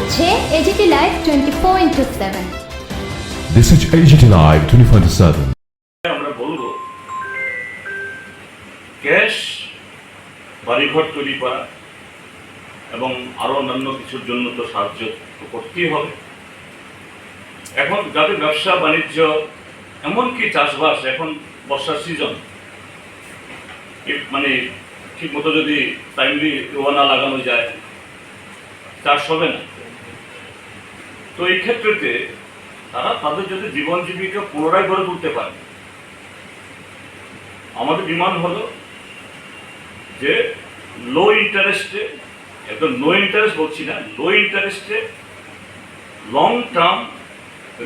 হচ্ছে AGT live 24/7। This is AGT Live 24/7. আমরা বলবো ক্যাশ বাড়িঘর তৈরি করা এবং আরো অন্যান্য কিছুর জন্য তো সাহায্য করতেই হবে। এখন যাদের ব্যবসা বাণিজ্য এমনকি চাষবাস, এখন বর্ষার সিজন, মানে ঠিক মতো যদি টাইমলি রোয়া না লাগানো যায় চাষ হবে না। তো এই ক্ষেত্রেতে তারা তাদের যদি জীবন জীবিকা পুনরায় গড়ে তুলতে পারে, আমাদের ডিমান্ড হলো যে লো ইন্টারেস্টে, একদম নো ইন্টারেস্ট বলছি না, লো ইন্টারেস্টে লং টার্ম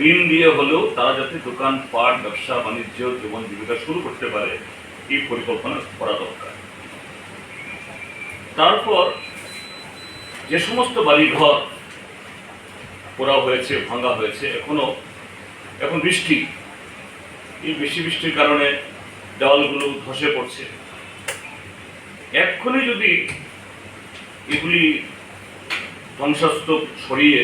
ঋণ দিয়ে হলেও তারা যাতে দোকানপাট, ব্যবসা বাণিজ্য, জীবন জীবিকা শুরু করতে পারে, এই পরিকল্পনা করা দরকার। তারপর যে সমস্ত বাড়িঘর পোড়া হয়েছে, ভাঙা হয়েছে, এখন বৃষ্টি, এই বেশি বৃষ্টির কারণে দেওয়ালগুলো ধসে পড়ছে, এক্ষুনি যদি এগুলি ধ্বংসস্তূপ সরিয়ে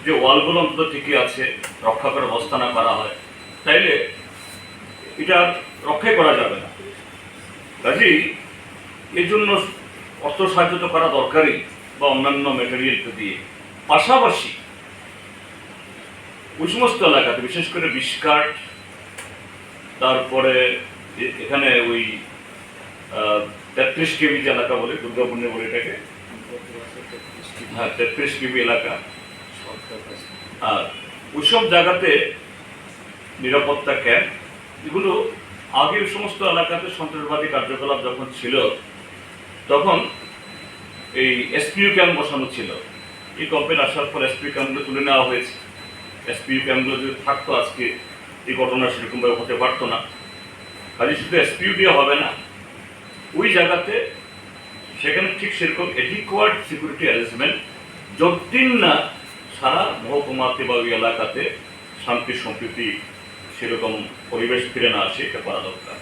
যে ওয়ালগুলো অন্তত ঠিকই আছে রক্ষা করার ব্যবস্থা না করা হয়, তাইলে এটা রক্ষাই করা যাবে না। কাজেই এর জন্য অর্থ সাহায্য তো করা দরকারই, বা অন্যান্য ম্যাটেরিয়ালকে দিয়ে। পাশাপাশি ওই সমস্ত এলাকাতে, বিশেষ করে বিশকাট, তারপরে এখানে ওই 33 কেবি যে এলাকা বলে, দুর্গাপুণ্যে বলে এটাকে, হ্যাঁ 33 কেবি এলাকা, আর ওইসব জায়গাতে নিরাপত্তা ক্যাম্প, এগুলো আগের সমস্ত এলাকাতে সন্ত্রাসবাদী কার্যকলাপ যখন ছিল তখন এই এসপিইউ ক্যাম্প বসানো ছিল। এই কমপ্লেন আসার পর এসপিইউ ক্যাম্পগুলো তুলে নেওয়া হয়েছে। এসপিইউ ক্যাম্পগুলো যদি থাকতো আজকে এই ঘটনা সেরকমভাবে হতে পারতো না। কাজে শুধু এসপিইউ দিয়ে হবে না, ওই জায়গাতে সেখানে ঠিক সেরকম এডিকুয়ার্ড সিকিউরিটি অ্যারেঞ্জমেন্ট যতদিন না সারা মহকুমাতে বা ওই এলাকাতে শান্তি সম্প্রীতি সেরকম পরিবেশ ফিরে না আসে, এটা করা দরকার।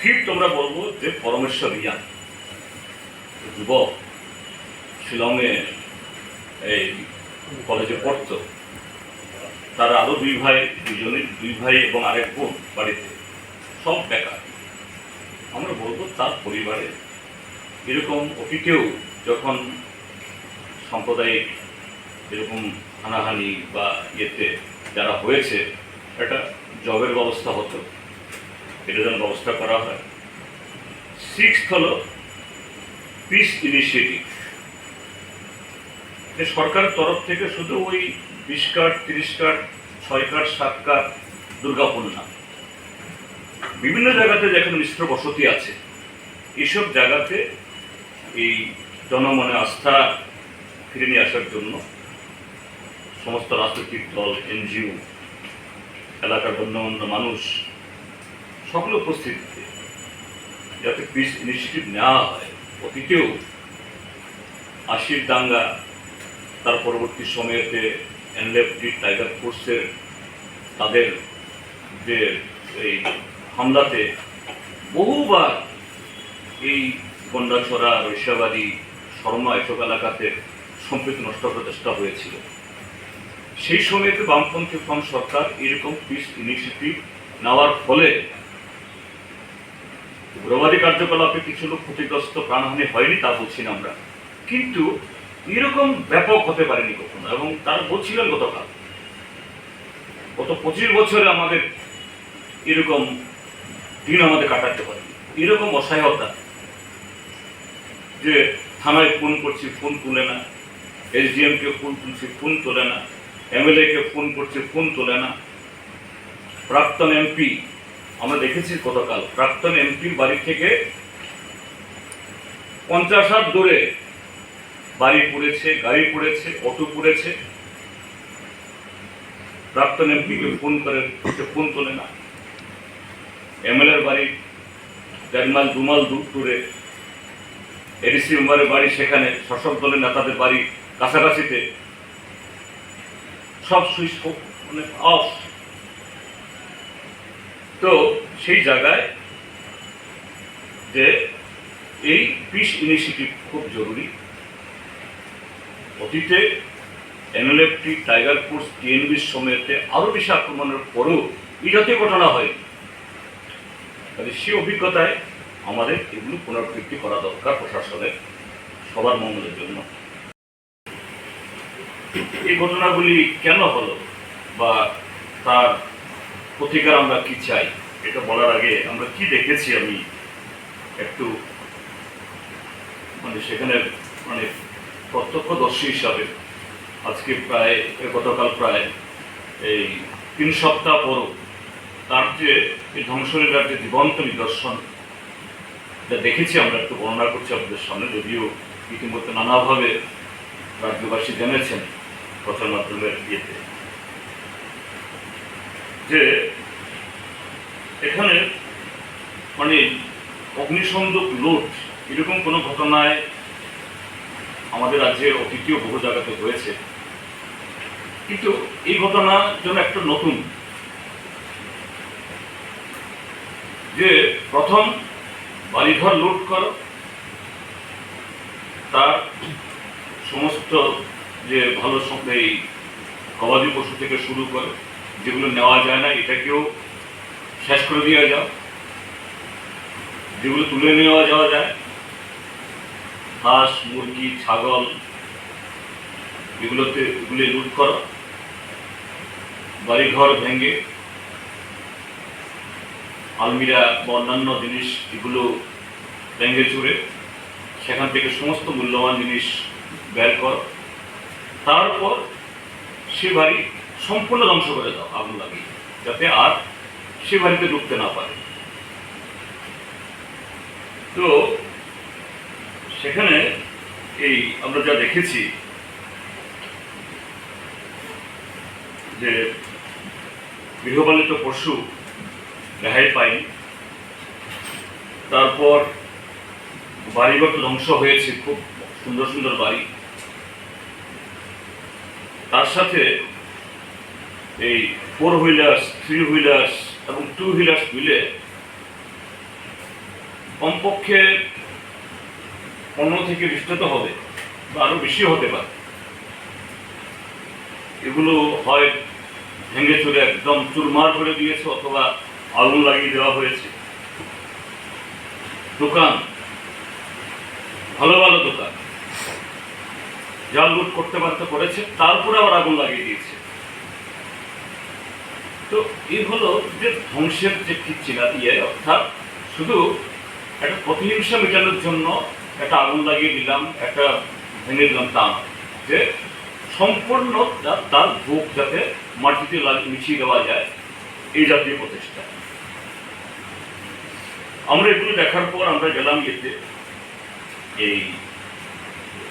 ঠিক তোমরা বলবো যে পরমেশ্বর রিয়ান যুবক শিলংয়ে এই কলেজে পড়তো, তারা আরো দুই ভাই এবং আরেক বোন বাড়িতে সব বেকার। আমরা বলবো তার পরিবারে এরকম অতীতেও যখন সাম্প্রদায়িক এরকম হানাহানি বা ইয়েতে যারা হয়েছে, একটা জবের ব্যবস্থা হতো, এটা যেন ব্যবস্থা করা হয়। 6th হলো পিস ইনিশিয়েটিভ। সরকারের তরফ থেকে শুধু ওই 20 কাঠ, 30 কাঠ, 6 কাঠ, 7 কাঠ দুর্গাপুর না, বিভিন্ন জায়গাতে যেখানে মিশ্র বসতি আছে, এইসব জায়গাতে এই জনমনে আস্থা ফিরে নিয়ে আসার জন্য সমস্ত রাজনৈতিক দল, এনজিও, এলাকার গণ্যমান্য মানুষ সকলে উপস্থিতিতে যাতে পিস ইনিশিয়েটিভ নেওয়া হয়। অতীতেও 80 দাঙ্গা, তার পরবর্তী সময়েতে এনএলএফটি, টাইগার ফোর্সের তাদের যে এই হামলাতে বহুবার এই গন্ডাছড়া, রৈশাবাদী, শর্মা এসব এলাকাতে সম্প্রীতি নষ্ট করার চেষ্টা হয়েছিল। সেই সময়তে বামপন্থী ফ্রন্ট সরকার এরকম পিস ইনিশিয়েটিভ নেওয়ার ফলে উগ্রবাদী কার্যকলাপে কিছু লোক ক্ষতিগ্রস্ত, প্রাণহানি হয়নি তা বলছি না আমরা, কিন্তু এরকম ব্যাপক হতে পারেনি কখনো। এবং তারা বলছিলেন গত 25 বছরে আমাদের এরকম দিন আমাদের কাটাতে পারে, এরকম অসহায়তা যে থানায় ফোন করছি, ফোন তুলে না, এসডিএমকে ফোন তুলছি, ফোন তোলে না, এমএলএকে ফোন করছি, ফোন তোলে না। প্রাক্তন এমপি আমরা দেখেছি গতকাল, প্রাক্তন এমপির বাড়ি থেকে 50 হাত দূরে বাড়ি পুড়েছে, গাড়ি পুড়েছে, অটো পুড়েছে, প্রাক্তন এমপিকে ফোন করে, ফোন তোলে না। এমএলএর বাড়ি 1.5 মাইল 2 মাইল দূরে, এডিসি মেম্বারের বাড়ি সেখানে, শাসক দলের নেতাদের বাড়ি কাছাকাছিতে, সব সুইচ মানে অফ। তো সেই জায়গায় যে এই পিস ইনিশিয়েটিভ খুব জরুরি। অতীতে এনএলএফটি, টাইগার ফোর্স, টিএনবির সময়তে আরও বেশি আক্রমণের পরেও এই জাতীয় ঘটনা হয়। তাহলে সেই অভিজ্ঞতায় আমাদের এগুলো পুনরাবৃত্তি করা দরকার প্রশাসনের, সবার মঙ্গলের জন্য। এই ঘটনাগুলি কেন হলো বা তার প্রতিকার আমরা কি চাই, এটা বলার আগে আমরা কি দেখেছি আমি একটু সেখানে প্রত্যক্ষদর্শী হিসাবে আজকে গতকাল প্রায় এই 3 সপ্তাহ পরও তার যে এই ধ্বংসলীলার যে জীবন্ত নিদর্শন যা দেখেছি আমরা একটু বর্ণনা করছি আপনাদের সামনে, যদিও ইতিমধ্যে নানাভাবে রাজ্যবাসী জেনেছেন প্রচার মাধ্যমের ইয়েতে, যে এখানে অগ্নিসংযোগ, লুট এরকম কোনো ঘটনায় আমাদের রাজ্যে অতীতীয় বহু জায়গাতে হয়েছে, কিন্তু এই ঘটনা যেন একটা নতুন, যে প্রথম বাড়িঘর লুট কর, তার সমস্ত যে ভালো এই গবাদি পশু থেকে শুরু করে যেগুলো নেওয়া যায় না এটাকেও শেষ করে দেওয়া যাও, যেগুলো তুলে নেওয়া যাওয়া যায়, হাঁস, মুরগি, ছাগল, এগুলি লুট করা, বাড়িঘর ভেঙে আলমিরা বা অন্যান্য জিনিস এগুলো ভেঙে চুরে সেখান থেকে সমস্ত মূল্যবান জিনিস বের কর, তারপর সে বাড়ি সম্পূর্ণ ধ্বংস করে দাও আগুন লাগিয়ে, যাতে আর সে বাড়িতে ঢুকতে না পারে। তো সেখানে এই আমরা যা দেখেছি যে গৃহপালিত পশু রেহাই পায়নি, তারপর বাড়িঘর ধ্বংস হয়েছে, খুব সুন্দর সুন্দর বাড়ি, তার সাথে এই 4 হুইলার্স, 3 হুইলার্স এবং 2 হুইলার্স মিলে কমপক্ষে 15 থেকে 20টা হবে বা আরো বেশি হতে পারে, এগুলো হয় ভেঙে চুরে একদম চুরমার করে দিয়েছে অথবা আগুন লাগিয়ে দেওয়া হয়েছে। দোকান, ভালো ভালো দোকান যা লুট করতে পারতে করেছে, তারপরে আবার আগুন লাগিয়ে দিয়েছে। তো এই হলো যে ধ্বংসের যে চিনা দিয়ে, অর্থাৎ শুধু একটা প্রতিহিংসা মেটানোর জন্য একটা আগুন লাগিয়ে দিলাম, একটা ভেঙে দিলাম, তা নয়, যে সম্পূর্ণ তার ভোগ যাতে মাটিতে মিশিয়ে দেওয়া যায়, এই জাতীয় প্রচেষ্টা। আমরা এগুলো দেখার পর আমরা গেলাম ইয়েতে, এই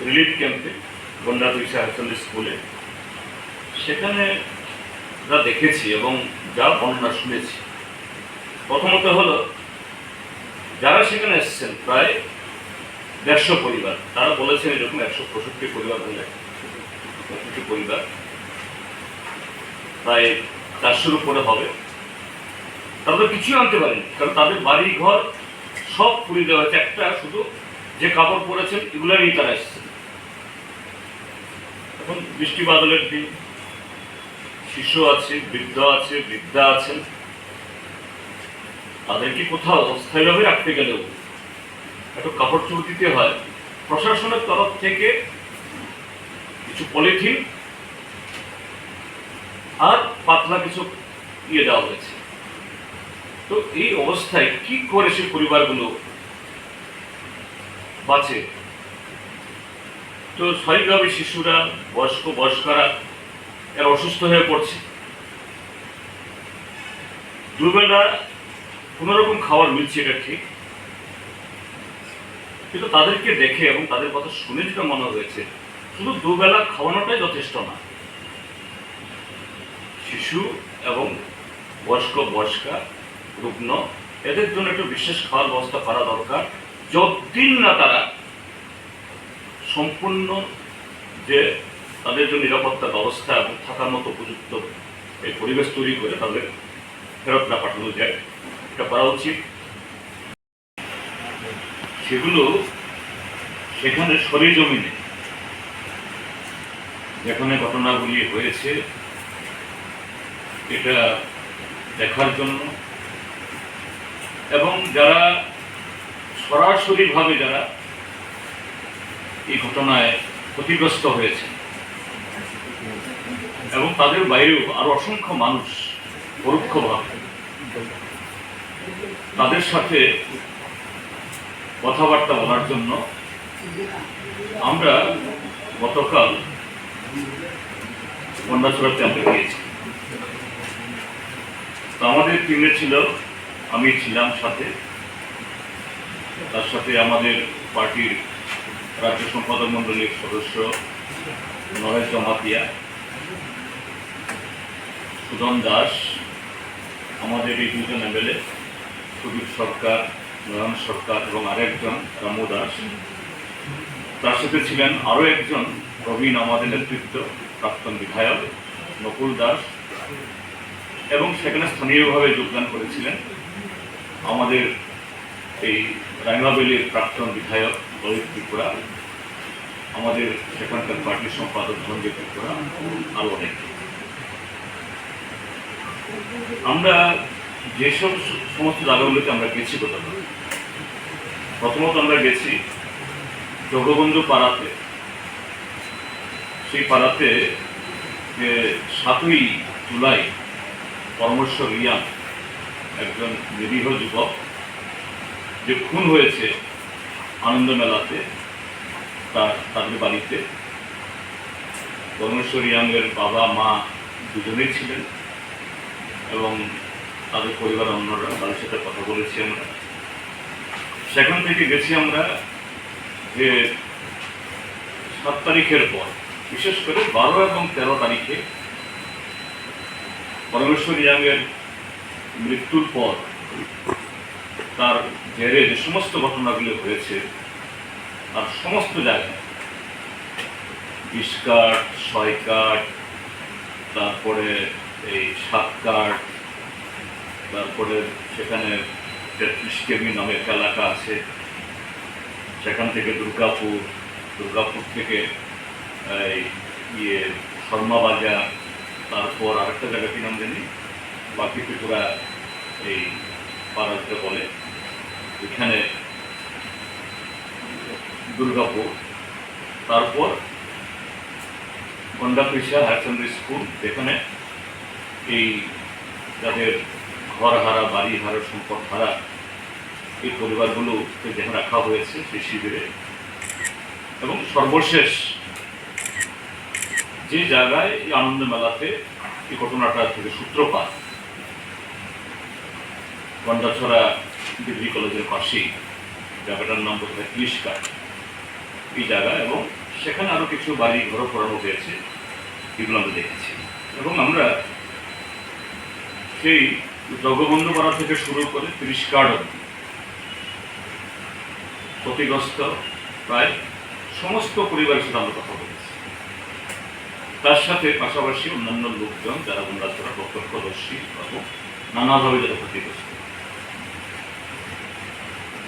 রিলিফ ক্যাম্পে, গন্ডা 248 স্কুলে। সেখানে যা দেখেছি এবং যা বর্ণনা শুনেছি, প্রথমত হলো যারা সেখানে এসেছেন প্রায় 150 পরিবার, তারা বলেছেন এরকম 165 পরিবার বলে কিছু পরিবার, প্রায় 400-র উপরে হবে। তারা কিছুই আনতে পারেনি, কারণ তাদের বাড়ি ঘর সব পুড়িয়ে দেওয়া হয়েছে। একটা শুধু যে কাপড় পরেছেন এগুলো নিয়ে তারা এসেছেন। এখন বৃষ্টি বাদলের দিন, শিশু আছে, বৃদ্ধ আছে, বৃদ্ধা আছেন, তাদেরকে কোথাও অস্থায়ীভাবে রাখতে গেলেও একটু কাপড় চোপড় দিতে হয়। প্রশাসনের তরফ থেকে কিছু পলিথিন আর পাতলা কিছু দেওয়া হয়েছে। তো এই অবস্থায় কি করে সেই পরিবারগুলো বাঁচে? তো স্বাভাবিকভাবে শিশুরা, বয়স্করা এরা অসুস্থ হয়ে পড়ছে। দুবেলা কোনো রকম খাবার মিলছে, এটা ঠিক, কিন্তু তাদেরকে দেখে এবং তাদের কথা শুনে যেটা মনে হয়েছে, শুধু দুবেলা খাওয়ানোটাই যথেষ্ট না। শিশু এবং বয়স্কা, রুগ্ন, এদের জন্য একটু বিশেষ খাওয়ার ব্যবস্থা করা দরকার, যতদিন না তারা সম্পূর্ণ যে তাদের জন্য নিরাপত্তা ব্যবস্থা এবং থাকার মতো উপযুক্ত এই পরিবেশ তৈরি করে তাদের ফেরত না পাঠানো যায়, এটা করা উচিত। সেগুলো সেখানে সরিজমিনে যেখানে ঘটনাগুলি হয়েছে এটা দেখার জন্য এবং যারা সরাসরিভাবে যারা এই ঘটনায় ক্ষতিগ্রস্ত হয়েছে এবং তাদের বাইরেও আরো অসংখ্য মানুষ পরোক্ষভাবে তাদের সাথে কথাবার্তা বলার জন্য আমরা গতকাল কন্যাছড়াতে আমরা গিয়েছি। তো আমাদের টিমে ছিল, আমি ছিলাম সাথে, তার সাথে আমাদের পার্টির রাজ্য সম্পাদক মন্ডলীর সদস্য নরেশ জমাতিয়া, সুদন দাস, আমাদের এই দুজন এমএলএ সুদীপ সরকার, নয়ন সরকার এবং আরেকজন রামু দাস। তার সাথে ছিলেন আরও একজন প্রবীণ আমাদের নেতৃত্ব প্রাক্তন বিধায়ক নকুল দাস, এবং সেখানে স্থানীয়ভাবে যোগদান করেছিলেন আমাদের এই রাইমাবেলির প্রাক্তন বিধায়ক ললিত ত্রিপুরা, আমাদের সেখানকার পার্টির সম্পাদক ধনঞ্জয় ত্রিপুরা, আরও অনেক। আমরা যেসব সমস্ত জায়গাগুলোতে আমরা গেছি গতকাল, প্রথমত আমরা গেছি জগবন্ধু পাড়াতে। সেই পাড়াতে যে 7ই জুলাই পরমেশ্বর রিয়াং, একজন নিরীহ যুবক যে খুন হয়েছে আনন্দ মেলাতে তাদের বাড়িতে। পরমেশ্বর রিয়াংয়ের বাবা মা দুজনেই ছিলেন এবং তাদের পরিবার অন্যরা, তাদের সাথে কথা বলেছি আমরা। সেখান থেকে গেছি আমরা যে 7 তারিখের পর, বিশেষ করে 12 এবং 13 তারিখে পরমেশ্বর রিয়াংয়ের মৃত্যুর পর তার জেরে যে সমস্ত ঘটনাগুলো হয়েছে আর সমস্ত জায়গায় বিষকাঠ, ছয়কাঠ, তারপরে এই 7 কাঠ, তারপরে সেখানে 33 কেবি নামে একটা এলাকা আছে, সেখান থেকে দুর্গাপুর থেকে শর্মা বাজার, তারপর আরেকটা জায়গা কি নাম জানি, বাকি ত্রিপুরা এই পাড়াতে বলে, এখানে দুর্গাপুর, তারপর গন্ডাপিসা হায়ার সেকেন্ডারি স্কুল, যেখানে এই যাদের ঘর হারা, বাড়ি হারা, সম্পদ হারা এই পরিবারগুলোকে যেখানে রাখা হয়েছে সেই শিবিরে, এবং সর্বশেষ যে জায়গায় এই আনন্দ মেলাতে এই ঘটনাটা থেকে সূত্রপাত, গন্ডাছড়া ডিগ্রি কলেজের পাশেই, জায়গাটার নাম বোধ হয় পুলিশঘাট, এই জায়গা, এবং সেখানে আরো কিছু বাড়ি ঘর পোড়ানো হয়েছে, এগুলো আমরা দেখেছি। এবং আমরা সেই জগবন্ধু পাড়া থেকে শুরু করে 30 কাঠ অব্দি ক্ষতিগ্রস্ত প্রায় সমস্ত পরিবারের সাথে আমরা কথা বলেছি। তার সাথে পাশাপাশি অন্যান্য লোকজন যারা গন্ডাছড়া প্রত্যক্ষদর্শী এবং নানাভাবে যারা ক্ষতিগ্রস্ত।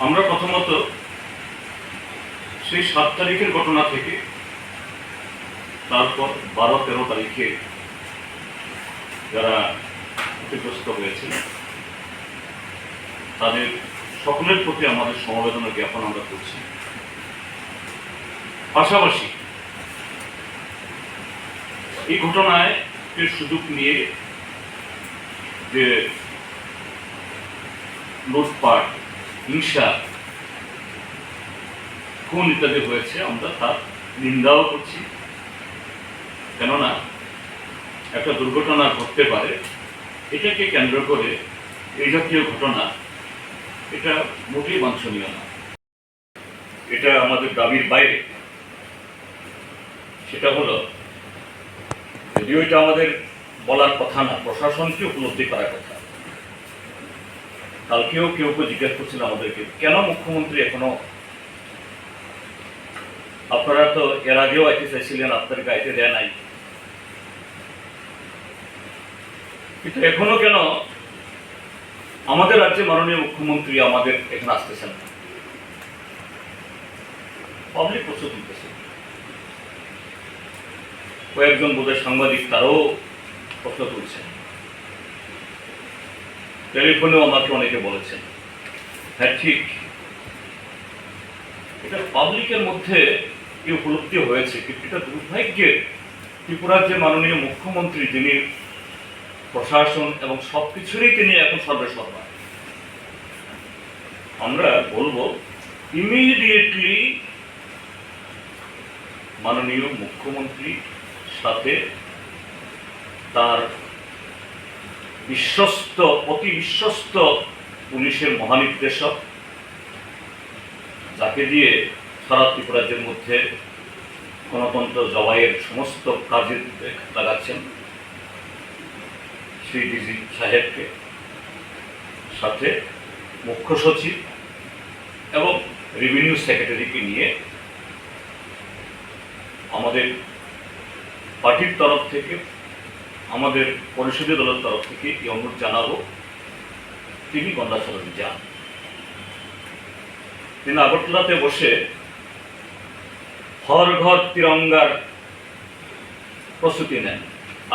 আমরা প্রথমত সেই 7 তারিখের ঘটনা থেকে তারপর 12-13 তারিখে যারা ক্ষতিগ্রস্ত হয়েছিল তাদের সকলের প্রতি আমাদের সমবেদনা জ্ঞাপন আমরা করছি। পাশাপাশি এই ঘটনায় সুযোগ নিয়ে যে লুটপাট, হিংসা, খুন ইত্যাদি হয়েছে, আমরা তার নিন্দাও করছি। কেননা একটা দুর্ঘটনা ঘটতে পারে, এটাকে কেন্দ্র করে এই জাতীয় ঘটনা এটা মোটেই বাঞ্ছনীয় না, এটা আমাদের দাবির বাইরে। সেটা হলো, যদিও এটা আমাদের বলার কথা না, প্রশাসনকে উপলব্ধি করার কথা। কালকেও কেউ জিজ্ঞাসা করছিল আমাদেরকে, কেন মুখ্যমন্ত্রী এখনো, আপনারা তো এর আগেও আইতে চাইছিলেন, আপনাদেরকে আইতে দেয় নাই, কিন্তু এখনো কেন আমাদের রাজ্যে মাননীয় মুখ্যমন্ত্রী আমাদের এখানে আসতেছেন না? পাবলিক প্রশ্ন তুলতেছে। কয়েকজন বোধহয় সাংবাদিক তারাও প্রশ্ন তুলছেন, টেলিফোনেও আমাকে অনেকে বলেছেন। হ্যাঁ ঠিক, এটা পাবলিকের মধ্যে এই উপলব্ধি হয়েছে, কিন্তু এটা দুর্ভাগ্যের ত্রিপুরার যে মাননীয় মুখ্যমন্ত্রী, যিনি প্রশাসন এবং সবকিছুরই তিনি এখন সর্বেসর্বা, আমরা বলবো ইমিডিয়েটলি মাননীয় মুখ্যমন্ত্রী সাথে তার বিশ্বস্ত, অতি বিশ্বস্ত পুলিশের মহানির্দেশক, যাকে দিয়ে সারা ত্রিপুরাজ্যের মধ্যে গণতন্ত্র জবাইয়ের সমস্ত কাজে লাগাচ্ছেন, শ্রী ডিজি সাহেবকে, সাথে মুখ্য সচিব এবং রেভিনিউ সেক্রেটারিকে নিয়ে আমাদের পার্টির তরফ থেকে, আমাদের পরিষদীয় দলের তরফ থেকে এই অনুরোধ জানাবো, তিনি গন্ডাছড়াতে যান। তিনি আগরতলাতে বসে হর ঘর তিরঙ্গার প্রস্তুতি নেন।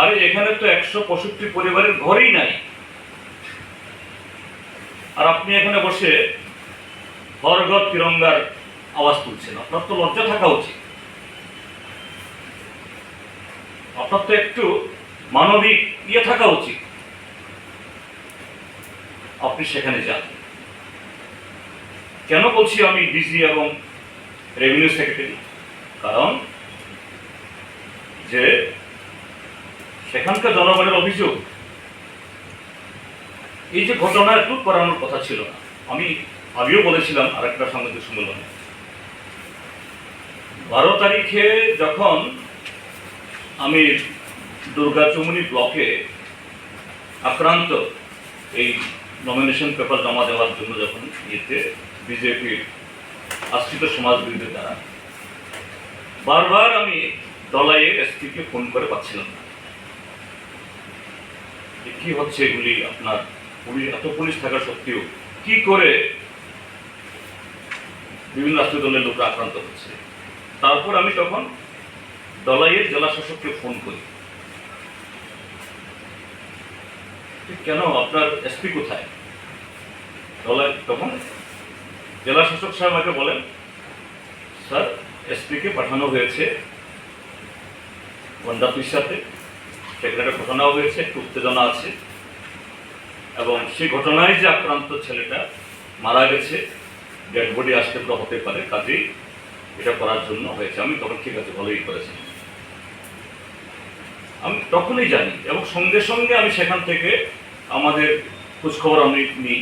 আরে এখানে তো 165 পরিবারের ঘরই নাই, আর আপনি এখানে বসে হর ঘর তিরঙ্গার আওয়াজ তুলছেন। আপনার তো লজ্জা থাকা উচিত, আপনার তো একটু মানবিক ইয়ে থাকা উচিত। আপনি সেখানে যান। কেন বলছি আমি ডিজি এবং রেভিনিউ সেক্রেটারি? কারণ যে সেখানকার জনগণের অভিযোগ, এই যে ঘটনা একটু করানোর কথা ছিল না। আমি আগেও বলেছিলাম আরেকটা সাংবাদিক সম্মেলনে, 12 তারিখে যখন আমি দুর্গাচুমনি ব্লকে আক্রান্ত এই নমিনেশন পেপার জমা দেওয়ার জন্য যখন ইয়েতে বিজেপির আশ্রিত সমাজ বিরোধী দ্বারা বারবার আমি দলাইয়ের এসপিকে ফোন করে পাচ্ছিলাম না। কি হচ্ছে এগুলি? আপনার পুলিশ, এত পুলিশ থাকা সত্ত্বেও কি করে বিভিন্ন রাষ্ট্রীয় দলের লোকরা আক্রান্ত হচ্ছে? তারপর আমি তখন দলাইয়ের জেলা শাসককে ফোন করি, কেন আপনার এসপি কোথায়? দলাই তখন জেলা শাসক সাহেব আমাকে বলেন, স্যার এসপিকে পাঠানো হয়েছে গন্ডাতুর সাথে, সেখানে একটা ঘটনা হয়েছে, একটু উত্তেজনা আছে, এবং সেই ঘটনায় যে আক্রান্ত ছেলেটা মারা গেছে, ডেড বডি আসতে তো হতে পারে, কাজেই এটা করার জন্য হয়েছে। আমি তখন ঠিক আছে, ভালোই করেছি, আমি তখনই জানি, এবং সঙ্গে সঙ্গে আমি সেখান থেকে আমাদের খোঁজখবর আমি নিই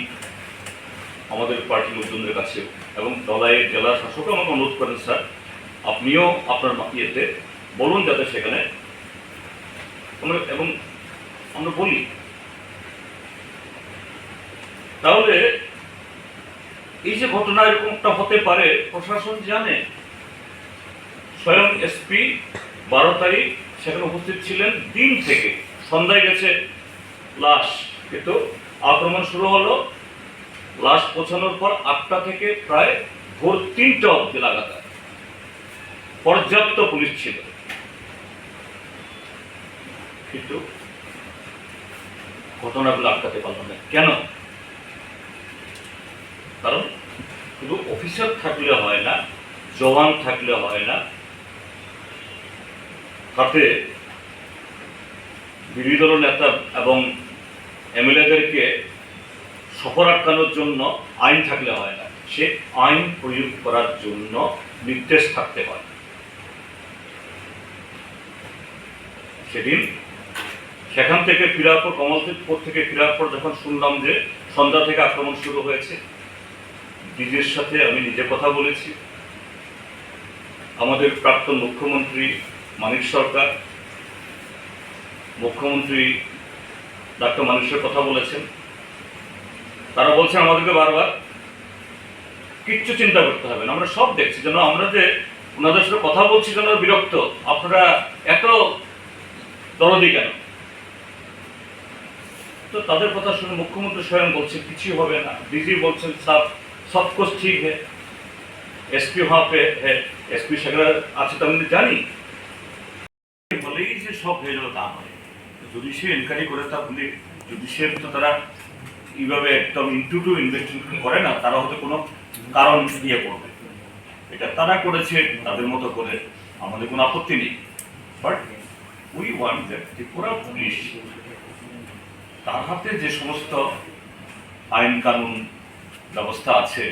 আমাদের পার্টির লোকজনদের কাছে, এবং দলাইয়ের জেলা শাসকও আমাকে অনুরোধ করেন, স্যার আপনিও আপনার ইয়েতে বলুন যাতে সেখানে, এবং আমরা বলি। তাহলে এই যে ঘটনা এরকমটা হতে পারে প্রশাসন জানে। স্বয়ং এসপি 12 তারিখ সেখানে উপস্থিত ছিলেন, দিন থেকে সন্ধ্যায় গেছে লাশ, কিন্তু আক্রমণ শুরু হলো লাশ পৌঁছানোর পর 8টা থেকে প্রায় ভোর 3টা অবধি লাগাতার পর্যাপ্ত পুলিশ ছিল, কিন্তু ঘটনাগুলো আটকাতে পারল না। কেন? কারণ শুধু অফিসার থাকলে হয় না, জওয়ান থাকলে হয় না, সাথে বিরোধী দল নেতা এবং এমএলএদেরকে সফর আটকানোর জন্য আইন থাকলে হয় না, সে আইন প্রয়োগ করার জন্য নির্দেশ থাকতে হয়। সেদিন সেখান থেকে ফেরার পর, কমলপুর থেকে ফেরার পর যখন শুনলাম যে সন্ধ্যা থেকে আক্রমণ শুরু হয়েছে, ডিজির সাথে আমি নিজে কথা বলেছি, আমাদের প্রাক্তন মুখ্যমন্ত্রী মানিক সরকার, মুখ্যমন্ত্রী ডাক্তার মানিকের কথা বলেছেন। তারা বলছেন আমাদেরকে বারবার কিচ্ছু চিন্তা করতে হবে না, আমরা সব দেখছি, যেন আমরা যে ওনাদের সাথে কথা বলছি যেন বিরক্ত, আপনারা এত দরদি কেন? তো তাদের কথা শুনে মুখ্যমন্ত্রী স্বয়ং বলছে কিছু হবে না, ডিজি বলছেন সব কুছ ঠিক है, एसपी वहां पे है, एसपी সেখানে আছে তো আমি জানি। বলেই যে সব হয়ে যাবে তা নয়। জুডিশিয়াল এনকোয়ারি করে তাহলে জুডিশিয়াল তো তারা এইভাবে একদম ইনটু টু ইনভেস্টিগেশন করে না, তারা হয়তো কোনো কারণ ইয়ে করবে, এটা তারা করেছে তাদের মতো করে, আমাদের কোনো আপত্তি নেই। But we want that Tripura police তার হাতে যে সমস্ত আইন কানুন ব্যবস্থা আছে,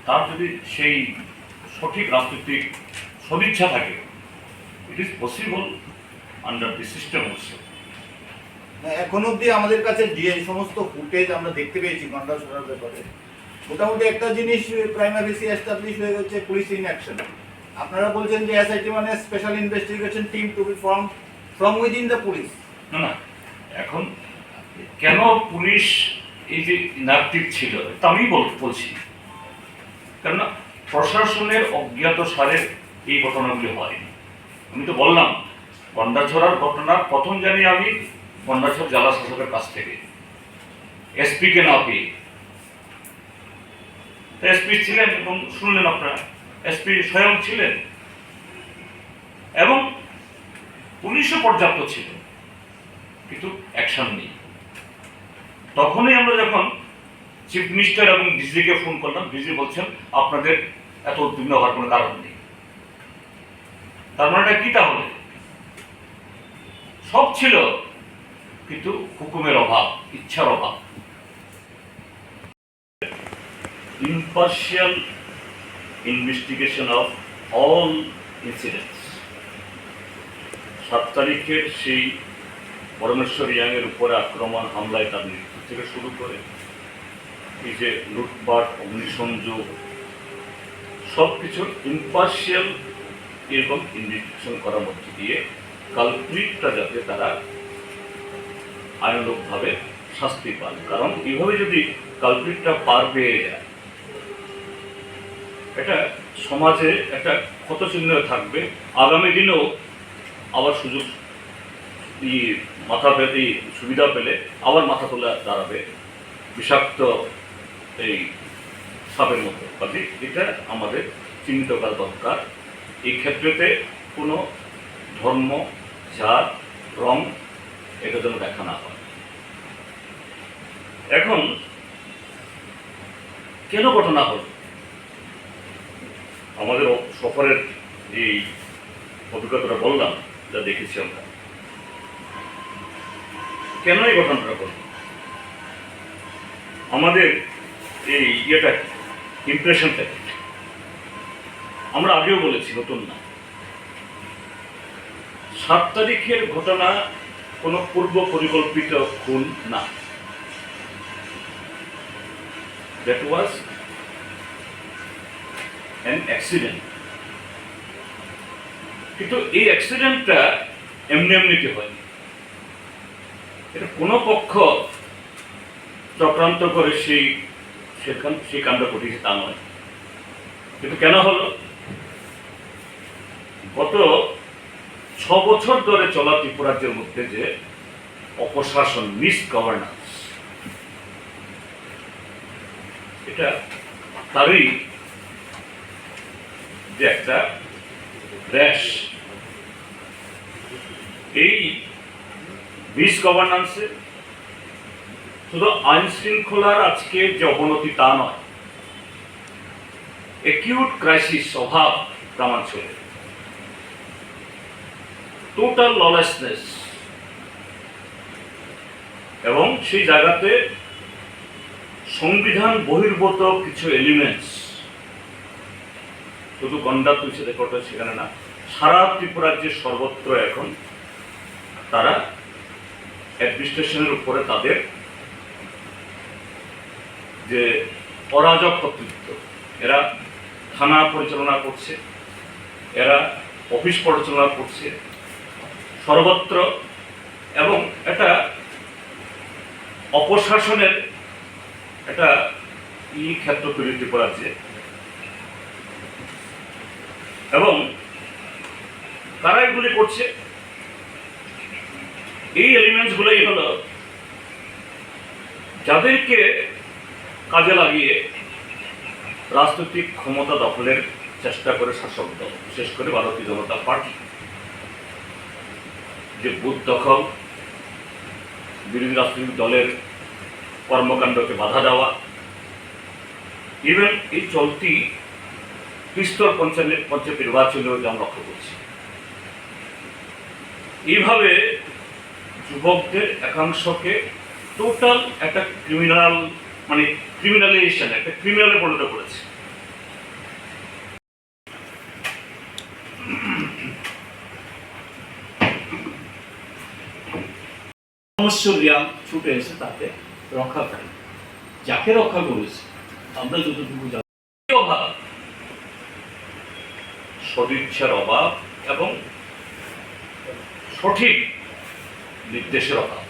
তার যদি সেই সঠিক রাজনৈতিক সদিচ্ছা থাকে, it is possible under the system also. এখন অব্দি আমাদের কাছে যে সমস্ত ফুটেজ আমরা দেখতে পেয়েছি গন্ডা ছড়ার ব্যাপারে, মোটামুটি একটা জিনিস প্রাইমারিসি এস্টাবলিশ হয়ে গেছে, পুলিশ ইন অ্যাকশন। আপনারা বলছেন যে এসআইটি মানে special investigation team to be form from within the police. না না, এখন কেন পুলিশ এই যে ইনঅ্যাক্টিভ ছিল তা আমি বলছি, কেননা প্রশাসনের অজ্ঞাত সারে এই ঘটনাগুলি হয়নি। আমি তো বললাম গন্ডাছড়ার ঘটনার প্রথম জানি আমি গন্ডাছড় জেলা শাসকের কাছ থেকে, এসপিকে না পেয়ে। এসপি ছিলেন এবং শুনলেন আপনারা, এসপি স্বয়ং ছিলেন এবং পুলিশও পর্যাপ্ত ছিল, কিন্তু অ্যাকশন নেই। তখনই আমরা যখন চিফ মিনিস্টার এবং ডিজিকে ফোন করলাম, ডিজি বলছেন আপনাদের এত উদ্বিগ্ন হওয়ার কোনো কারণ নেই। তার মানেটা কি তাহলে? সব ছিল, কিন্তু হুকুমের অভাব, ইচ্ছার অভাব। Impartial investigation of all incidents. 7 তারিখের সেই পরমেশ্বর ইয়াংয়ের উপরে আক্রমণ, হামলায় তার মৃত্যু থেকে শুরু করে এই যে লুটপাট, অগ্নিসংযোগ, সব কিছুর ইম্পার্শিয়াল এরকম ইনভেস্টিগেশন করার মধ্যে দিয়ে কালপ্রিটটা যাতে তারা আইনানুগভাবে শাস্তি পান। কারণ এইভাবে যদি কালপ্রিটটা পার পেয়ে যায়, এটা সমাজে একটা ক্ষতচিহ্ন থাকবে। আগামী দিনেও আবার সুযোগ মাথা পেতে সুবিধা পেলে আবার মাথা তোলা দাঁড়াবে বিষাক্ত এই সাপের মতো। কাজে এটা আমাদের চিহ্নিত করা দরকার। এই ক্ষেত্রেতে কোনো ধর্ম, জাত, রং এটা যেন দেখা না হয়। এখন কেন ঘটনা হল? আমাদের সফরের এই অভিজ্ঞতাটা বললাম, যা দেখেছি আমরা। কেন এই ঘটনাটা ঘটল? আমাদের এই ইমপ্রেশনটা আমরা আগেও বলেছি, নতুন না। 7 তারিখের ঘটনা কোনো পূর্ব পরিকল্পিত খুন না। That was an accident. কিন্তু এই অ্যাক্সিডেন্টটা এমনিতে হয়নি। এটা কোনো পক্ষ চক্রান্ত করে সেই কাণ্ড ঘটিয়েছে তা নয়। কিন্তু কেন হলো? গত 6 বছর ধরে চলা ত্রিপুরাজ্যের মধ্যে যে অপশাসন, মিস গভর্নেন্স, এটা তারই যে একটা র্যাশ। এই মিস গভর্নেন্সে শুধু আইন শৃঙ্খলার আজকে যে অবনতি তা নয়, অ্যাকিউট ক্রাইসিস, অভাব গ্রামাঞ্চলে, টোটাল ললেসনেস, এবং সেই জায়গাতে সংবিধান বহির্ভূত কিছু এলিমেন্টস, শুধু গন্ডা তুলছে রেকর্ড সেখানে না, সারা ত্রিপুরাজ্যের সর্বত্র এখন তারা অ্যাডমিনিস্ট্রেশনের উপরে তাদের যে অরাজক কর্তৃত্ব, এরা থানা পরিচালনা করছে, এরা অফিস পরিচালনা করছে সর্বত্র, এবং এটা অপশাসনের একটা ক্ষেত্র তৈরি ত্রিপুরাজ্যে। এবং কারা এগুলি করছে? এই এলিমেন্টসগুলোই হলো যাদেরকে কাজে লাগিয়ে রাজনৈতিক ক্ষমতা দখলের চেষ্টা করে শাসক দল, বিশেষ করে ভারতীয় জনতা পার্টি। যে বুথ দখল, বিরোধী রাজনৈতিক দলের কর্মকাণ্ডকে বাধা দেওয়া, ইভেন এই চলতি ত্রিস্তর পঞ্চায়েত নির্বাচনেও আমরা লক্ষ্য করছি। এইভাবে যুবকদের একাংশকে টোটাল একটা ক্রিমিনালাইজেশন, একটা ক্রিমিনালে পরিণত করেছে। অবশ্য রিয়াং ছুটে এসে তাকে রক্ষা করে, যাকে রক্ষা করেছে আমরা যতটুকু জানি। অভাব, সদিচ্ছার অভাব এবং সঠিক নির্দেশের অভাব।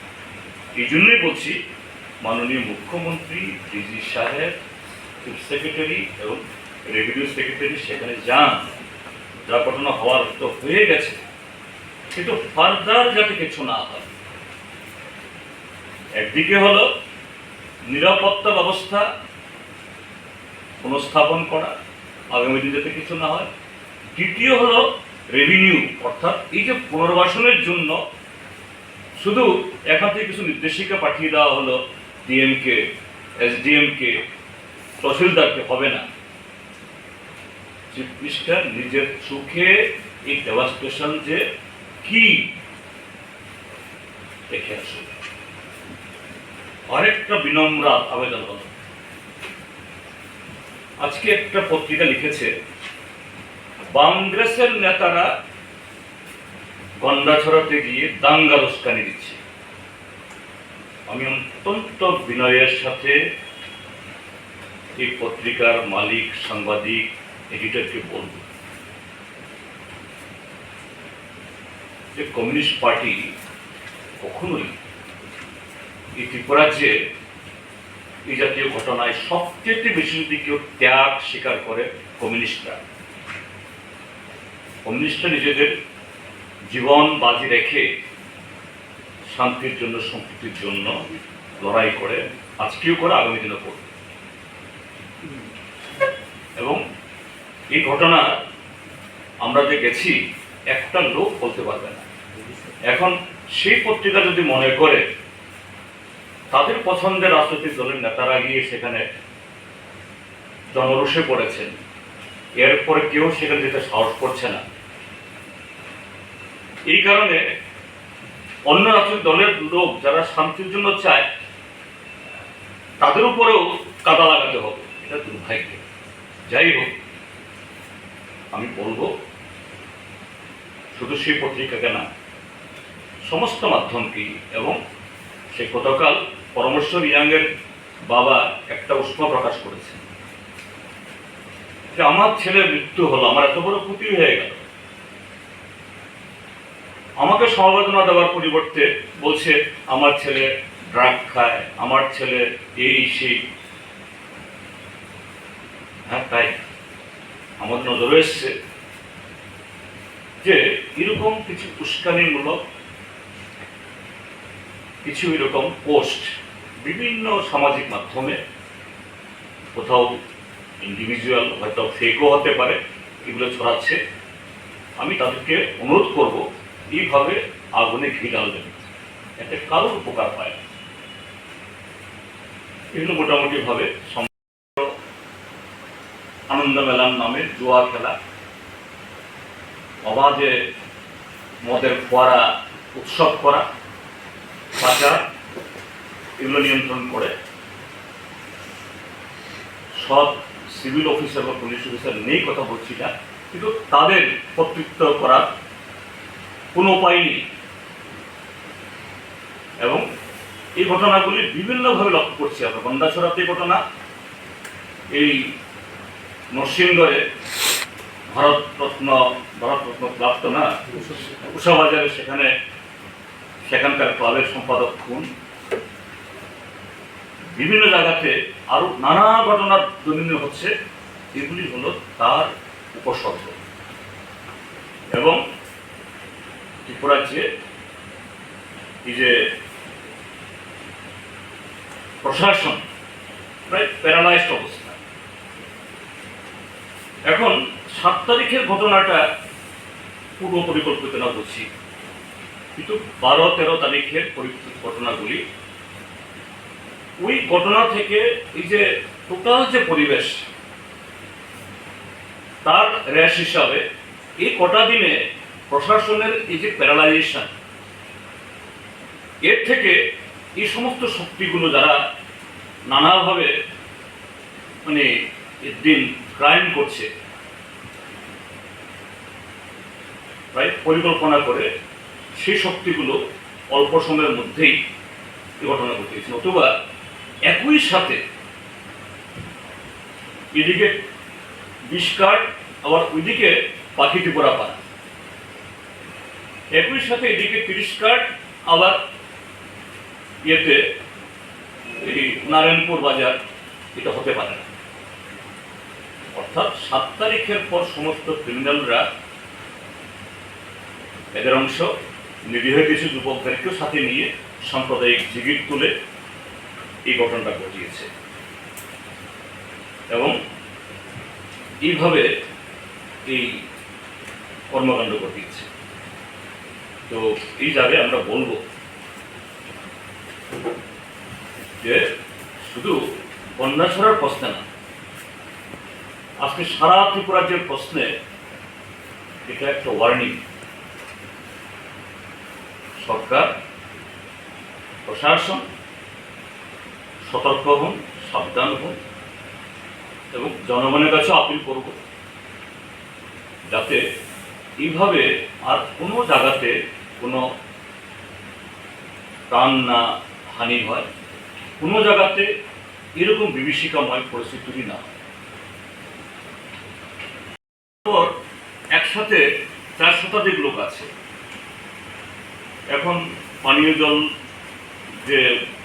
এই জন্যই বলছি মাননীয় মুখ্যমন্ত্রী, ডিজি সাহেব, চিফ সেক্রেটারি এবং রেভিনিউ সেক্রেটারি সেখানে যান। যা ঘটনা হওয়ার তো হয়ে গেছে, কিন্তু ফার্দার যাতে কিছু না হয়। একদিকে হলো নিরাপত্তা ব্যবস্থা পুনঃস্থাপন করা, আগামী দিন যাতে কিছু না হয়। দ্বিতীয় হলো রেভিনিউ, অর্থাৎ এই যে পুনর্বাসনের জন্য শুধু এখান থেকে কিছু নির্দেশিকা পাঠিয়ে দেওয়া হলো ডিএমকে, এসডিএমকে, তহসিলদারকে হবে না। চিফ মিনিস্টার নিজের চোখে এই ডেভাস্টেশন যে কি দেখে আসুন। আরেকটা বিনম্র আবেদন হলো, আজকে একটা পত্রিকা লিখেছে বাংলাদেশের নেতারা গন্ডা ছড়াতে গিয়ে দাঙ্গা উস্কানি দিচ্ছে। আমি অত্যন্ত বিনয়ের সাথে এই পত্রিকার মালিক, সাংবাদিক, এডিটরকে বলব যে কমিউনিস্ট পার্টি কখনোই এই ত্রিপুরাজ্যে এই জাতীয় ঘটনায় সবচেয়ে বেশি যদি কেউ ত্যাগ স্বীকার করে কমিউনিস্টরা। কমিউনিস্টরা নিজেদের জীবন বাজি রেখে শান্তির জন্য, সম্প্রীতির জন্য লড়াই করে, আজকেও করে, আগামী দিনও করবে। এবং এই ঘটনা আমরা যে গেছি একটা লোক বলতে পারবে না। এখন সেই পত্রিকা যদি মনে করে তাদের পছন্দের রাজনৈতিক দলের নেতারা গিয়ে সেখানে জনরোষে পড়েছেন, এরপরে কেউ সেখানে যেতে সাহস করছে না, এই কারণে অন্য রাজনৈতিক দলের লোক যারা শান্তির জন্য চায় তাদের উপরেও কাদা লাগাতে হবে। এটা দুর্ভাগ্য। যাই হোক, আমি বলবো শুধু সেই পত্রিকাকে না, সমস্ত মাধ্যমকেই। এবং সেই গতকাল পরমেশ্বর ইয়াংয়ের বাবা একটা উষ্ম প্রকাশ করেছে যে আমার ছেলের মৃত্যু হলো, আমার এত বড় ক্ষতি হয়ে গেল। আমাকে সমবেদনা দেওয়ার পরিবর্তে বলছে আমার ছেলে ড্রাগ খায়, আমার ছেলে এই সেই। হ্যাঁ, তাই আমাদের নজরে এসছে যে এরকম কিছু উস্কানিমূলক কিছু এরকম পোস্ট বিভিন্ন সামাজিক মাধ্যমে, কোথাও ইন্ডিভিজুয়াল, হয়তো ফেকও হতে পারে, এগুলো ছড়াচ্ছে। আমি তাদেরকে অনুরোধ করব এইভাবে আগুনে ঘি ঢালবেন, এতে কারোর উপকার পায় না। এগুলো মোটামুটি ভাবে আনন্দ মেলার নামে জুয়া খেলা, অবাধে মদের ফোয়ারা উৎসব করা, পাচার, এগুলো নিয়ন্ত্রণ করে সব সিভিল অফিসার বা পুলিশ অফিসার নেই, কথা বলছি না, কিন্তু তাদের কর্তৃত্ব করার কোনো উপায় নেই। এবং এই ঘটনাগুলি বিভিন্নভাবে লক্ষ্য করছি আমরা। গন্ডাছড়াতে ঘটনা, এই নরসিংগড়ে ভারতরত্ন প্রাপ্ত না উষাবাজারে, সেখানকার ক্লাবের সম্পাদক খুন, বিভিন্ন জায়গাতে আরো নানা ঘটনার দৈনন্দিন হচ্ছে। এগুলি হলো তার উপসর্গ। এবং ত্রিপুরাজ্যে এই যে প্রশাসন প্রায় প্যারালাইজড অবস্থা। এখন 7 তারিখের ঘটনাটা পূর্ব পরিকল্পিত না বলছি, কিন্তু 12-13 তারিখের ঘটনাগুলি, ওই ঘটনা থেকে এই যে টোটাল যে পরিবেশ, তার র্যাশ হিসাবে এই কটা দিনে প্রশাসনের এই যে প্যারালাইজেশন, এর থেকে এই সমস্ত শক্তিগুলো যারা নানাভাবে মানে দিন ক্রাইম করছে, প্রায় পরিকল্পনা করে, সেই শক্তিগুলো অল্প সময়ের মধ্যেই এই ঘটনা ঘটিয়েছে। অথবা একই সাথে এদিকে বিষ কাঠ, আবার ওইদিকে পাখিটি পোড়া পান, একই সাথে এদিকে 30 কাঠ, আবার ইয়েতে এই নারায়ণপুর বাজার, এটা হতে পারে না। অর্থাৎ 7 তারিখের পর সমস্ত ক্রিমিনালরা, এদের অংশ নিরীহ কিছু যুবকদেরকেও সাথে নিয়ে সাম্প্রদায়িক জিগির তুলে এই ঘটনাটা ঘটিয়েছে এবং এইভাবে এই কর্মকাণ্ড ঘটিয়েছে। তো এই জায়গায় আমরা বলবো যে শুধু বন্যাছড়ার প্রশ্নে না, আজকে সারা ত্রিপুরাজ্যের প্রশ্নে এটা একটা ওয়ার্নিং। সরকার, প্রশাসন সতর্ক হন, সাবধান হন এবং জনগণের কাছে আপিল করব যাতে এইভাবে আর কোনো জায়গাতে কোনো প্রাণ না হানি হয়, কোনো জায়গাতে এরকম বিভীষিকাময় পরিস্থিতি না হয়। একসাথে 4 শতাধিক লোক আছে। এখন পানীয় জল যে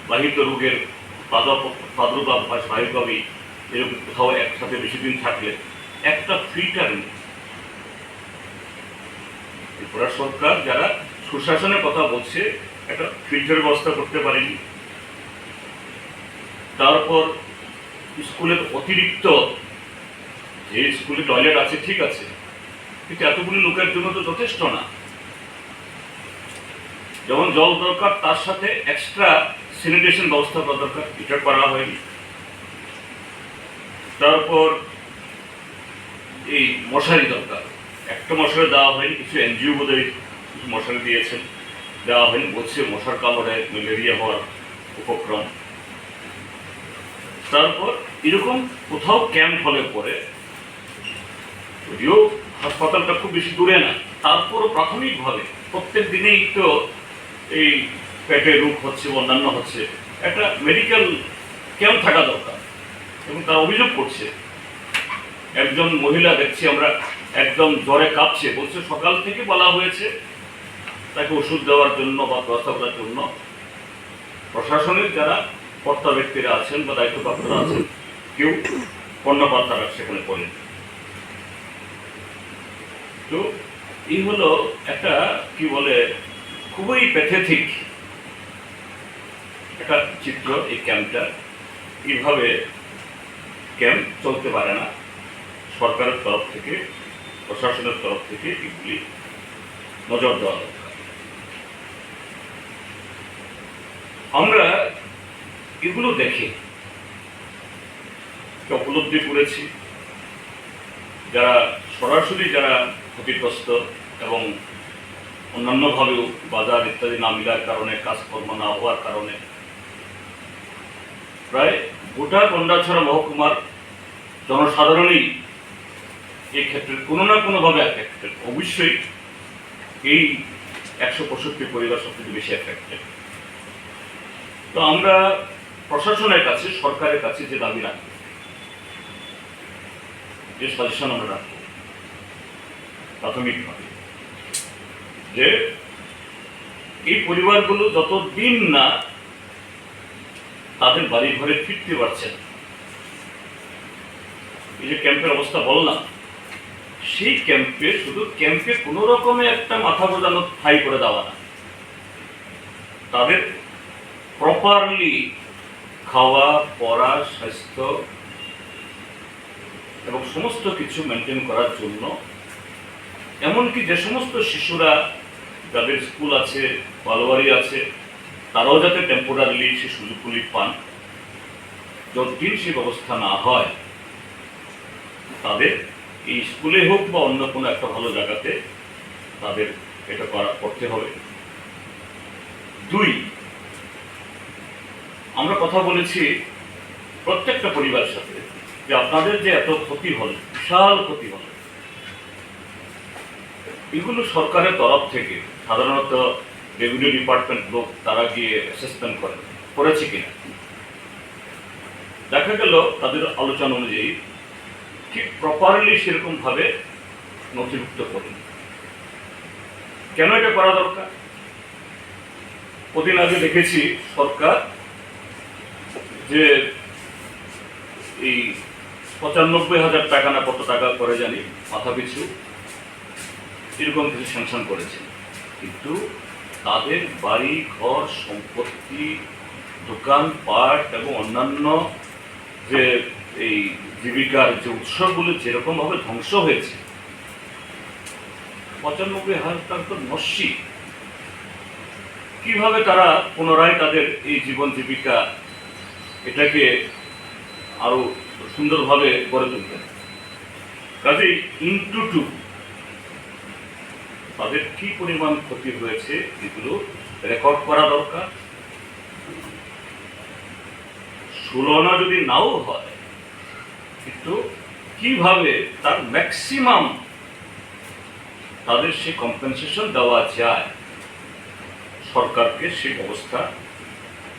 বাহিত রোগের প্রাদুর্ভাব হয় স্বাভাবিকভাবেই, এরকম কোথাও একসাথে বেশি দিন থাকলে একটা ফিল্টার নেই। ত্রিপুরা সরকার যারা সুশাসনের কথা বলছে, একটা ফিল্টারের ব্যবস্থা করতে পারেনি। তারপর স্কুলের অতিরিক্ত যে স্কুলে টয়লেট আছে ঠিক আছে, কিন্তু এতগুলি লোকের জন্য তো যথেষ্ট না। যেমন জল দরকার, তার সাথে এক্সট্রা স্যানিটেশন ব্যবস্থা করা দরকার, এটা করা হয়নি। তারপর এই মশারি দরকার, একটা মশারি দেওয়া হয়নি। কিছু এনজিও বোধহয় কিছু মশারি দিয়েছেন, দেওয়া হয়নি, বলছে মশার কামড়ে ম্যালেরিয়া হওয়ার উপক্রম। তারপর এরকম কোথাও ক্যাম্প হলে পরে, যদিও হাসপাতালটা খুব বেশি দূরে না, তারপরও প্রাথমিকভাবে প্রত্যেক দিনেই তো এই পেটে রোগ হচ্ছে, অন্যান্য হচ্ছে, একটা মেডিকেল ক্যাম্প থাকা দরকার। এবং তারা অভিযোগ করছে, একজন মহিলা দেখছি আমরা একদম জ্বরে কাঁপছে, বলছে সকাল থেকে বলা হয়েছে তাকে ওষুধ দেওয়ার জন্য বা ব্যবস্থা করার জন্য প্রশাসনের যারা কর্তা ব্যক্তিরা আছেন বা দায়িত্বপ্রাপ্তরা আছেন, কেউ কর্ণপাত তারা সেখানে করেন। তো এই হলো একটা কি বলে খুবই প্যাথেটিক একটা চিত্র এই ক্যাম্পটা। এইভাবে ক্যাম্প চলতে পারে না। সরকারের তরফ থেকে, প্রশাসনের তরফ থেকে এগুলি নজর দেওয়া দরকার। আমরা এগুলো দেখে উপলব্ধি করেছি, যারা সরাসরি যারা ক্ষতিগ্রস্ত এবং অন্যান্যভাবেও বাজার ইত্যাদি না মিলার কারণে, কাজকর্ম না হওয়ার কারণে প্রায় গোটা গন্ডাছড়া মহকুমার জনসাধারণই এই ক্ষেত্রে কোনো না কোনোভাবে এফেক্টেড। অবশ্যই এই 165 পরিবার সবচেয়ে বেশি এফেক্টেড। তো আমরা প্রশাসনের কাছে, সরকারের কাছে যে দাবি রাখব, যে সাজেশন আমরা রাখব প্রাথমিকভাবে, যে এই পরিবারগুলো যতদিন না তাদের বাড়ি ঘরে ফিরতে পারছে না, এই যে ক্যাম্পের অবস্থা বললাম, সেই ক্যাম্পে শুধু ক্যাম্পে কোনো রকমে একটা মাথা গোজানো ঠাই করে দেওয়া না, তাদের প্রপারলি খাওয়া, পড়া, স্বাস্থ্য এবং সমস্ত কিছু মেনটেন করার জন্য, এমনকি যে সমস্ত শিশুরা যাদের স্কুল আছে, বালবাড়ি আছে, তারাও যাতে টেম্পোরারিলি সে সুযোগগুলি পান। যতদিন সে ব্যবস্থা না হয়, তাদের এই স্কুলে হোক বা অন্য কোনো একটা ভালো জায়গাতে তাদের এটা করতে হবে। 2, আমরা কথা বলেছি প্রত্যেকটা পরিবারের সাথে যে আপনাদের যে এত ক্ষতি হল, বিশাল ক্ষতি হল, এগুলো সরকারের তরফ থেকে সাধারণত রেভিনিউ ডিপার্টমেন্ট লোক তারা গিয়ে অ্যাসেসমেন্ট করেছে কিনা। দেখা গেল তাদের আলোচনা অনুযায়ী ঠিক প্রপারলি সেরকমভাবে নথিভুক্ত করেন। কেন এটা করা দরকার? কদিন আগে দেখেছি সরকার যে এই 95,000 টাকা না কত টাকা করে জানি মাথা পিছু এরকম কিছু স্যাংশন করেছে, কিন্তু তাদের বাড়ি ঘর সম্পত্তি দোকানপাট এবং অন্যান্য যে এই জীবিকার যে উৎসগুলো যেরকমভাবে ধ্বংস হয়েছে, 95,000 টাকা তো নস্যি। কিভাবে তারা পুনরায় তাদের এই জীবন জীবিকা এটাকে আরো সুন্দরভাবে গড়ে তুলবেন? কাজেই ইনটু 2 তাদের কি পরিমাণ ক্ষতি হয়েছে এগুলো রেকর্ড করা দরকার। 16 আনা যদি নাও হয়, কিন্তু কিভাবে তার ম্যাক্সিমাম তাদের সেই কম্পেনসেশন দেওয়া যায়, সরকারকে সেই ব্যবস্থা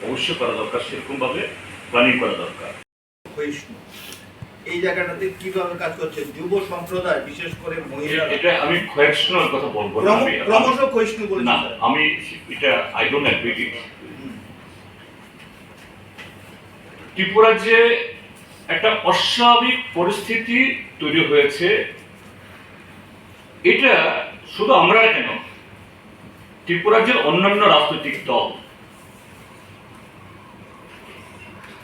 অবশ্যই করা দরকার, সেরকমভাবে প্ল্যানিং করা দরকার। ক্ষয়িষ্ণু এই জায়গাটাতে কিভাবে কাজ করছে যুব সম্প্রদায়, বিশেষ করে মহিলারা? এটা আমি ক্ষয়িষ্ণুর কথা বলবো না, ক্রমশ ক্ষয়িষ্ণু বলে না, আমি এটা আই ডোন্ট এগ্রি। ত্রিপুরা যে একটা অস্বাভাবিক পরিস্থিতি তৈরি হয়েছে, এটা শুধু আমরা কেন, ত্রিপুরার যে অন্যান্য রাজনৈতিক দল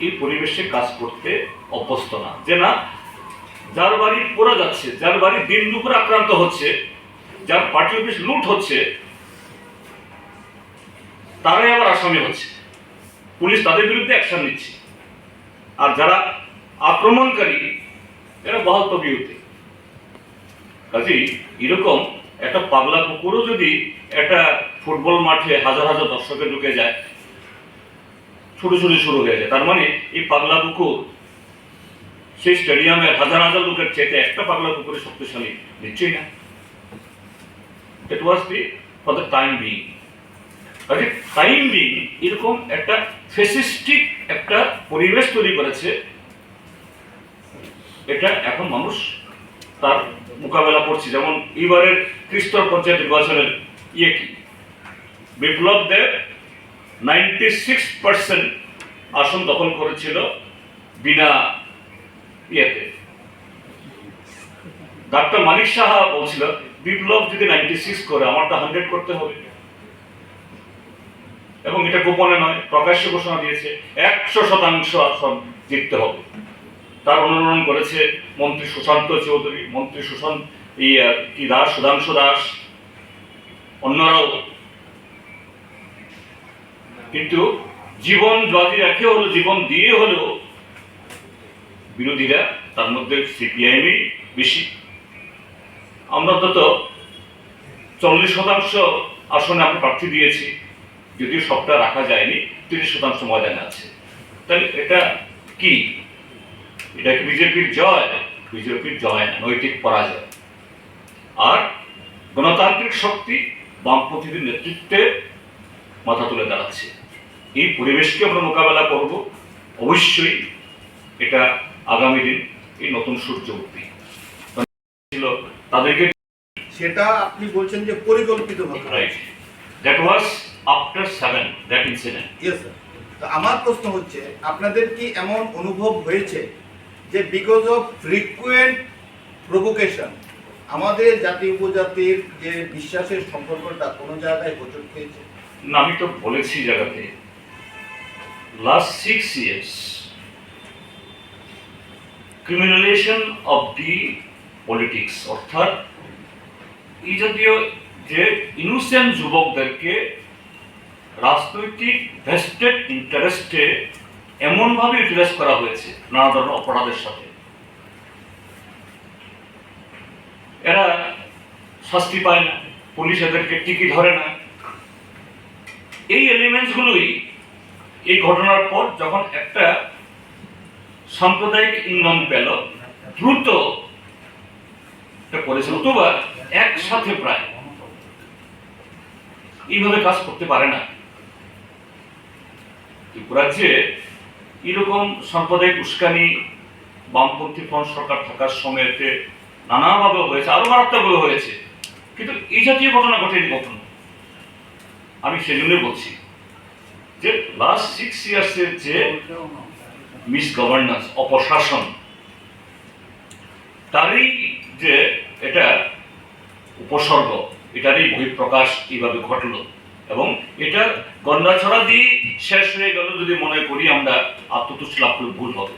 এই পরিবেশে কাজ করতে অভ্যস্ত না। যে না, যার বাড়ি পোড়া যাচ্ছে, যার বাড়ি দিন দুপুরে আক্রান্ত হচ্ছে, যার পার্টি অফিস লুট হচ্ছে, তারাই আবার আসামি হচ্ছে, পুলিশ তাদের বিরুদ্ধে অ্যাকশন নিচ্ছে, আর যারা আক্রমণকারী এরা বহাল তবিয়তে। কাজেই এরকম একটা পাগলা কুকুরও যদি একটা ফুটবল মাঠে হাজার হাজার দর্শকে ঢুকে যায়, ছুটোছুটি শুরু হয়ে যায়, তার মানে এই পাগলা কুকুর সেই স্টেডিয়ামের হাজার হাজার লোকের চেয়ে একটা পাগলা কুকুরের শক্তিশালী নিশ্চয়ই না। ইট ওয়াজ the for the time being. কাজে টাইম বিং এরকম একটা ফেসিস্টিক একটা পরিবেশ তৈরি করেছে, এটা এখন মানুষ তার মোকাবেলা করছে। যেমন এবারের ত্রিস্তর পঞ্চায়েত নির্বাচনের কি বিপ্লব দেব 96% আসন দখল করেছিল বিনা ইয়েতে। ডাক্তার মানিক সাহা বলছিল বিপ্লব যদি 96 করে আমারটা 100 করতে হবে, এবং এটা গোপনে নয়, প্রকাশ্যে ঘোষণা দিয়েছে 100% আসন জিততে হবে। তার অনুসরণ করেছে মন্ত্রী সুশান্ত চৌধুরী, মন্ত্রী সুধাংশু দাস, অন্যরাও। কিন্তু জীবন বাজি রেখে হলো, জীবন দিয়ে হলেও বিরোধীরা, তার মধ্যে সিপিআইএমই বেশি, আমরা অন্তত 40% আসনে আমরা প্রার্থী দিয়েছি, যদিও সবটা রাখা যায়নি, 30% ময়দানে আছে। তাহলে এটা কি? এটা কি বিজেপির জয়? বিজেপির জয় না, নৈতিক পরাজয়। আর গণতান্ত্রিক শক্তি বামপন্থীদের নেতৃত্বে মাথা তুলে দাঁড়াচ্ছে। এই পরিবেশকে আমরা মোকাবেলা করব অবশ্যই। এটা আগামী দিন এই নতুন সূর্য উঠবে ছিল তাদেরকে, সেটা আপনি বলছেন যে পরিকল্পিতভাবে। Right, that was after 7 that incident. Yes sir. তো আমার প্রশ্ন হচ্ছে, আপনাদের কি এমন অনুভব হয়েছে যে বিকজ অফ ফ্রিকুয়েন্ট প্রভোকেশন আমাদের জাতি উপজাতির যে বিশ্বাসের সম্পর্কটা কোনো জায়গায় হোঁচট খেয়েছে? না, আমি তো বলেছি জায়গাতে last 6 years criminalisation of the politics, অর্থাৎ এই জাতীয় যে ইনোসেন্ট যুবকদেরকে রাজনৈতিক ভেস্টেড ইন্টারেস্টে এমনভাবে ইউটিলাইজ করা হয়েছে নানা ধরনের অপরাধের সাথে। এরা শাস্তি পায় না, পুলিশ এদেরকে টিকি ধরে না। এই এলিমেন্টসগুলোই এই ঘটনার পর যখন একটা সাম্প্রদায়িক ইন্ধন পেল, দ্রুত এটা করেছে, অথবা একসাথে প্রায় এইভাবে কাজ করতে পারে না। ত্রিপুরাজ্যে এরকম সাম্প্রদায়িক উস্কানি বামপন্থী ফ্রন্ট সরকার থাকার সময়তে নানাভাবে হয়েছে, আরো মারাত্মকভাবে হয়েছে, কিন্তু এই জাতীয় ঘটনা ঘটেনি কখনো। আমি সেজন্যই বলছি যে লাস্ট 6 ইয়ার্সের যে মিসগভর্নেন্স, অপশাসন, তারই যে এটা উপসর্গ, এটারই বহিঃপ্রকাশ এইভাবে ঘটলো। এবং এটা গন্ডাছড়া দিয়ে শেষ হয়ে গেল যদি মনে করি আমরা, আত্মতুষ্ট লাভ করে ভুল হবে।